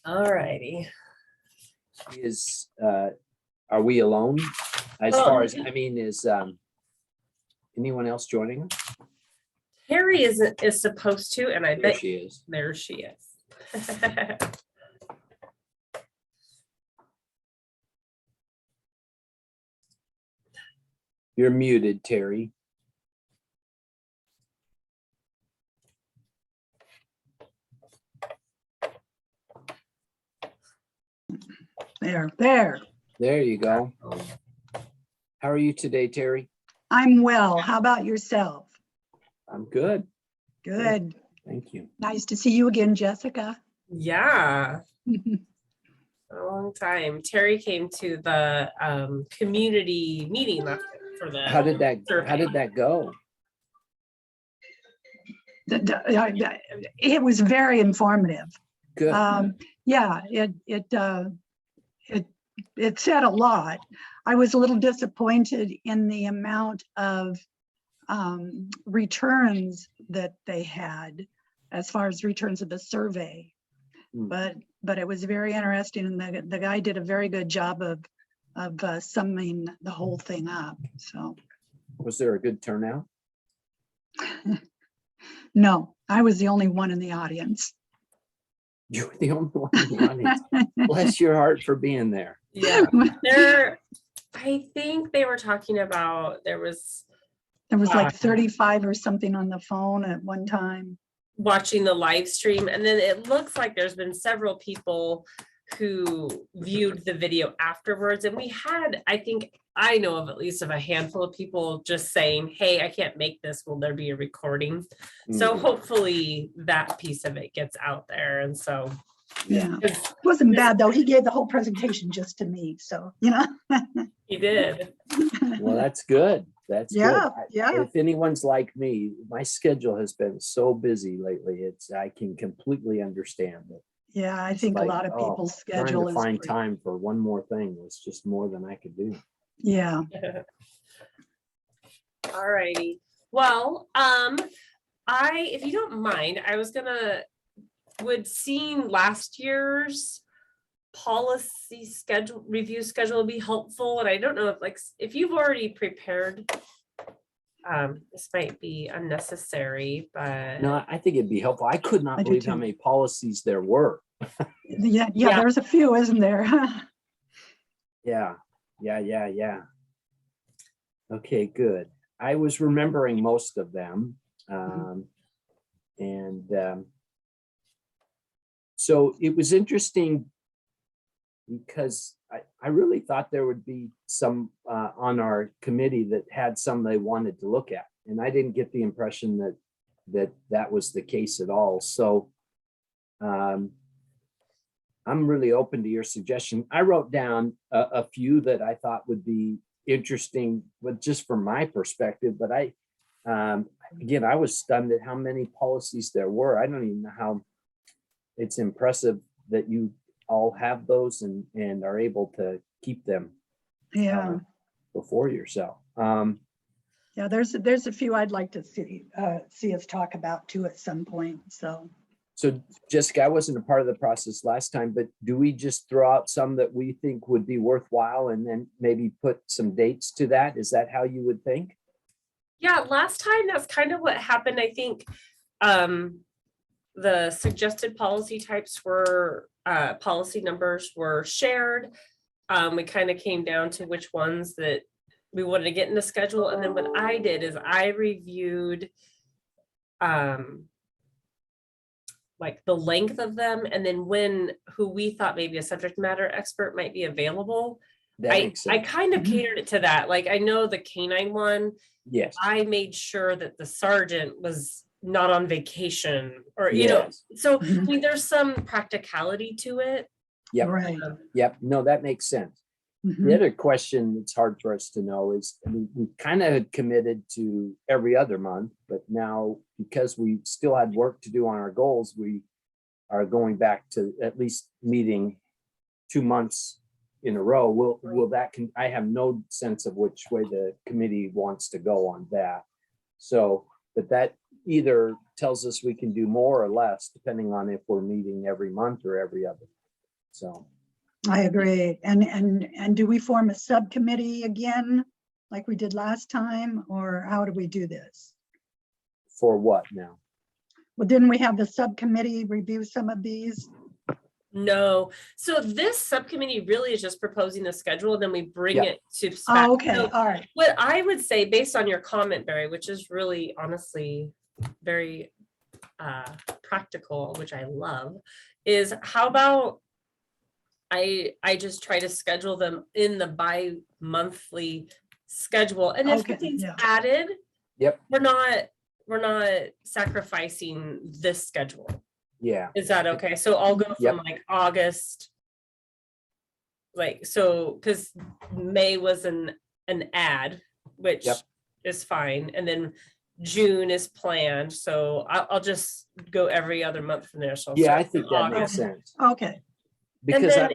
All righty. Is are we alone? As far as is anyone else joining us? Harry is supposed to, and I There bet she is. there she is. You're muted, Terry. There. There you go. How are you today, Terry? I'm well. How about yourself? I'm good. Good. Thank you. Nice to see you again, Jessica. Yeah. A long time. Terry came to the community meeting last for the How did that go? It was very informative. Good. Yeah, it said a lot. I was a little disappointed in the amount of returns that they had as far as returns of the survey. But it was very interesting, and the guy did a very good job of summing the whole thing up. So Was there a good turnout? no, I was the only one in the audience. You were the only one in the audience. Bless your heart for being there. Yeah. I think they were talking about there was like 35 or something on the phone at one time. Watching the live stream, and then it looks like there's been several people who viewed the video afterwards, and we had, I think I know of at least of a handful of people just saying, hey, I can't make this, will there be a recording? So hopefully that piece of it gets out there. And so yeah, it wasn't bad though. He gave the whole presentation just to me, so he did. Well, that's good. That's good. Yeah. If anyone's like me, my schedule has been so busy lately. I can completely understand it. Yeah, I think a lot of people's schedule trying to find time for one more thing was just more than I could do. Yeah. All righty. Well, if you don't mind, I was would seeing last year's policy review schedule be helpful, and I don't know if you've already prepared. This might be unnecessary, but no, I think it'd be helpful. I could not believe how many policies there were. Yeah, there's a few, isn't there? Yeah. Okay, good. I was remembering most of them. So it was interesting because I really thought there would be some on our committee that had some they wanted to look at. And I didn't get the impression that was the case at all. So I'm really open to your suggestion. I wrote down a few that I thought would be interesting, but just from my perspective. But again, I was stunned at how many policies there were. I don't even know how. It's impressive that you all have those and are able to keep them before yourself. Yeah, there's a few I'd like to see us talk about too at some point. So Jessica, I wasn't a part of the process last time, but do we just throw out some that we think would be worthwhile and then maybe put some dates to that? Is that how you would think? Yeah, last time that's kind of what happened. I think the suggested policy types were policy numbers were shared. We kind of came down to which ones that we wanted to get in the schedule. And then what I did is I reviewed like the length of them, and then who we thought maybe a subject matter expert might be available. I kind of catered it to that. Like I know the canine one. Yes. I made sure that the sergeant was not on vacation or, so I mean, there's some practicality to it. Yep. Right. Yep. No, that makes sense. The other question that's hard for us to know is, I mean, we kind of had committed to every other month, but now because we still had work to do on our goals, we are going back to at least meeting 2 months in a row. Will that I have no sense of which way the committee wants to go on that. So, but that either tells us we can do more or less, depending on if we're meeting every month or every other. So I agree. And do we form a subcommittee again, like we did last time, or how do we do this? for what now? Well, didn't we have the subcommittee review some of these? No, so this subcommittee really is just proposing the schedule, and then we bring Yeah. it to. Oh, okay, So all right. what I would say, based on your comment, Barry, which is really honestly very practical, which I love, is how about I just try to schedule them in the bi-monthly schedule, and if Okay, something's yeah. added, Yep. we're not sacrificing this schedule. Yeah. Is that okay? So I'll go Yep. from like August. Like, so, because May was an ad, which Yep. is fine. And then June is planned. So I'll just go every other month from there. So I'll Yeah, start I think with that makes August. sense. Okay, And Because then,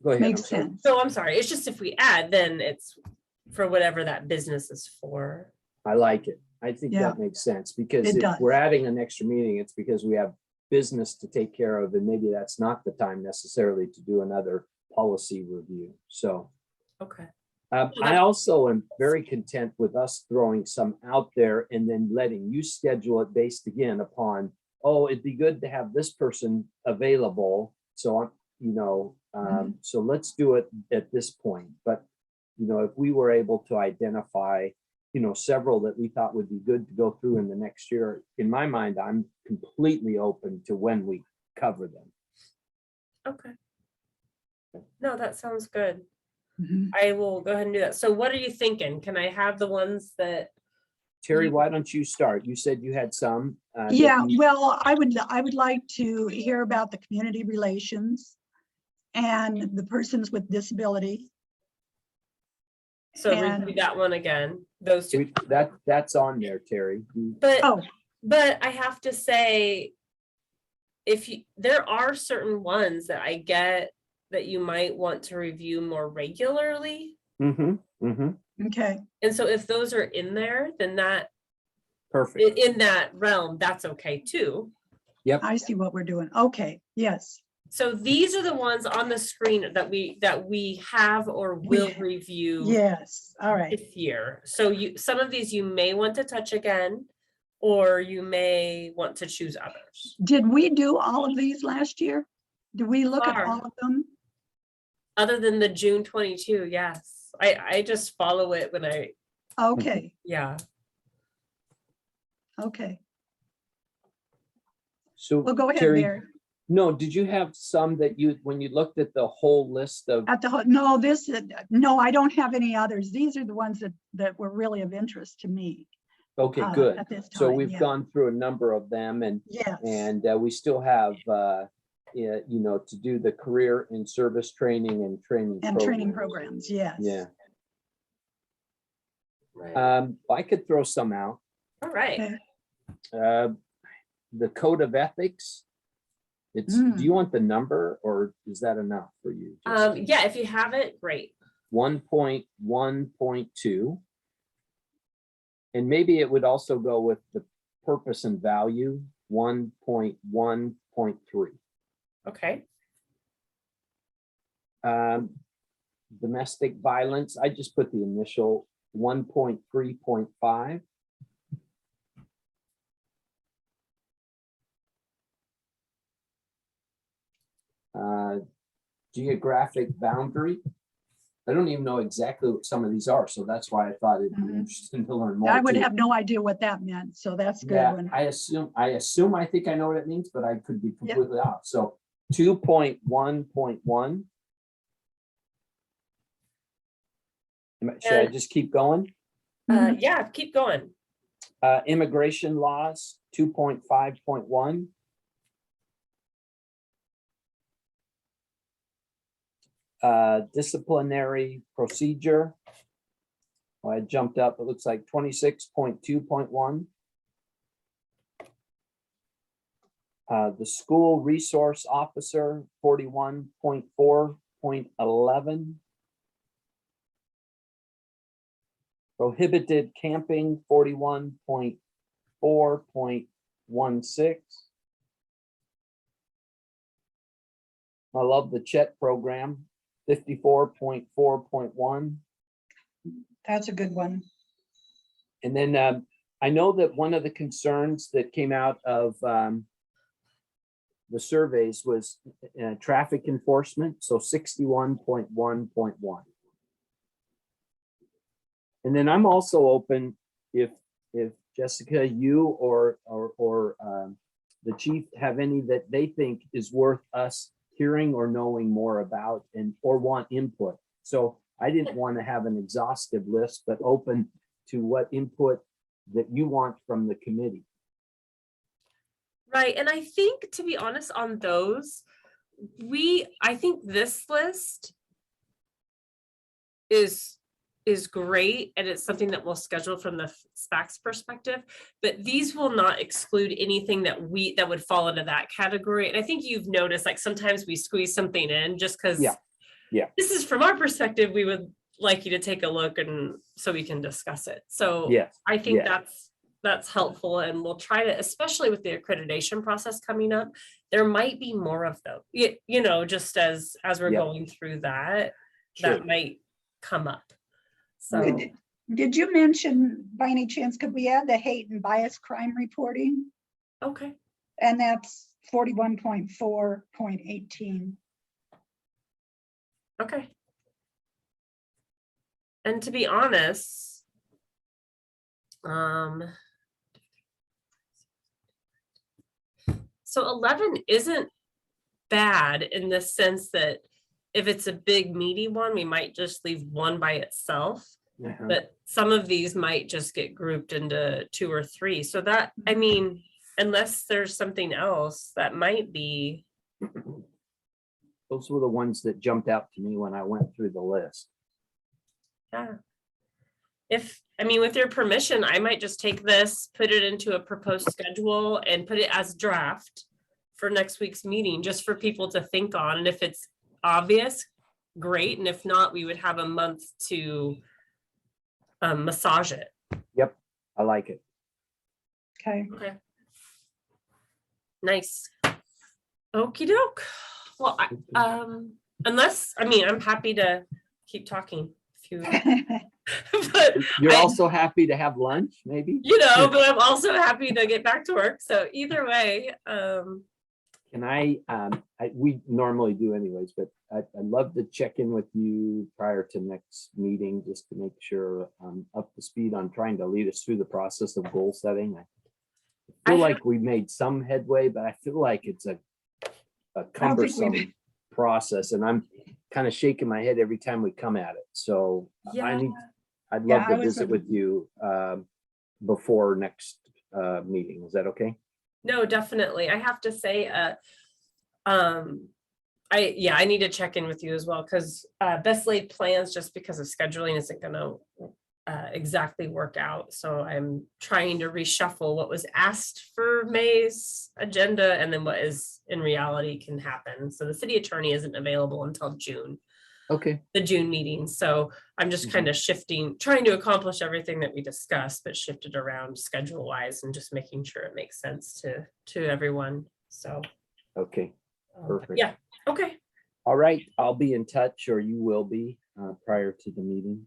go ahead. I'm makes sorry. sense. so I'm sorry, it's just if we add, then it's for whatever that business is for. I like it. I think Yeah. that makes sense because It if does. we're adding an extra meeting, it's because we have business to take care of, and maybe that's not the time necessarily to do another policy review. So Okay. I also am very content with us throwing some out there and then letting you schedule it based again upon, oh, it'd be good to have this person available. So I'm, so let's do it at this point. But, if we were able to identify, several that we thought would be good to go through in the next year, in my mind, I'm completely open to when we cover them. Okay. No, that sounds good. Mhm. I will go ahead and do that. So what are you thinking? Can I have the ones that? Terry, why don't you start? You said you had some. that Yeah, you- well, I would like to hear about the community relations and the persons with disability. So And- repeat that one again, those two. That's on there, Terry. But Oh, I have to say, there are certain ones that I get that you might want to review more regularly. okay, And so if those are in there, then that, Perfect. in that realm, that's okay too. Yep. I see what we're doing. Okay, yes. So these are the ones on the screen that we have or will review Yes, all right. this year. So some of these you may want to touch again, or you may want to choose others. Did we do all of these last year? Did we look at Are. all of them? Other than the June 22, yes. I just follow it when Okay, yeah. okay. So Well, go ahead, Terry, Barry. no, did you have some that when you looked at the whole list of, No, I don't have any others. These are the ones that were really of interest to me. okay, good. At this So time, we've yeah. gone through a number of them Yes, and we still have, to do the career and service training and training. and training programs. programs, yes. Yeah. Right. I could throw some out. All right. Okay. The code of ethics. Do you want the number or is that enough for you? Yeah, if you have it, great. 1.1.2. And maybe it would also go with the purpose and value, 1.1.3. Okay. Domestic violence, I just put the initial 1.3.5. Geographic boundary. I don't even know exactly what some of these are, so that's why I thought it'd be interesting to learn more. I would too. have no idea what that meant, so that's a good Yeah, one. I think I know what it means, but I could be Yep. completely off. So 2.1.1. Should I And- just keep going? Yeah, keep going. Immigration laws, 2.5.1. Disciplinary procedure. Well, I jumped up, it looks like 26.2.1. The school resource officer, 41.4.11. Prohibited camping, 41.4.16. I love the Chet program, 54.4.1. That's a good one. And then I know that one of the concerns that came out of the surveys was traffic enforcement, so 61.1.1. And then I'm also open if Jessica, you or the chief have any that they think is worth us hearing or knowing more about or want input. So I didn't want to have an exhaustive list, but open to what input that you want from the committee. Right. And I think, to be honest, on those, I think this list is great, and it's something that we'll schedule from the SPAC's perspective, but these will not exclude anything that would fall into that category. And I think you've noticed, like, sometimes we squeeze something in just because this is from our perspective, we would like you to take a look and so we can discuss it. So I think that's helpful, and we'll try to, especially with the accreditation process coming up, there might be more of those, just as we're going through that, that might come up. So did you mention, by any chance, could we add the hate and bias crime reporting? Okay. And that's 41.4.18. Okay. And to be honest, so 11 isn't bad in the sense that if it's a big meaty one, we might just leave one by itself. But some of these might just get grouped into 2 or 3. So that, I mean, unless there's something else that might be. Those were the ones that jumped out to me when I went through the list. Yeah. With your permission, I might just take this, put it into a proposed schedule and put it as draft for next week's meeting, just for people to think on. And if it's obvious, great. And if not, we would have a month to massage it. Yep, I like it. Okay. Nice. Okie doke. Well, unless, I'm happy to keep talking if you. But you're also happy to have lunch, maybe. But I'm also happy to get back to work. So either way. And we normally do anyways, but I'd love to check in with you prior to next meeting, just to make sure I'm up to speed on trying to lead us through the process of goal setting. I feel like we made some headway, but I feel like it's a cumbersome process, and I'm kind of shaking my head every time we come at it. So I'd love to visit with you before next meeting. Is that okay? No, definitely. I have to say, I need to check in with you as well, because best laid plans, just because of scheduling, isn't going to exactly work out. So I'm trying to reshuffle what was asked for May's agenda and then what is in reality can happen. So the city attorney isn't available until June. Okay. The June meeting. So I'm just kind of trying to accomplish everything that we discussed, but shifted around schedule wise and just making sure it makes sense to everyone. So. Okay. Perfect. Yeah. Okay. All right. I'll be in touch, or you will be prior to the meeting.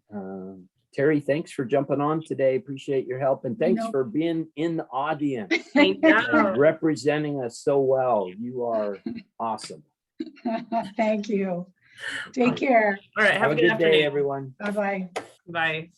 Terry, thanks for jumping on today. Appreciate your help. And thanks for being in the audience. Thank you. Representing us so well. You are awesome. Thank you. Take care. All right. Have a good day, everyone. Bye-bye. Bye.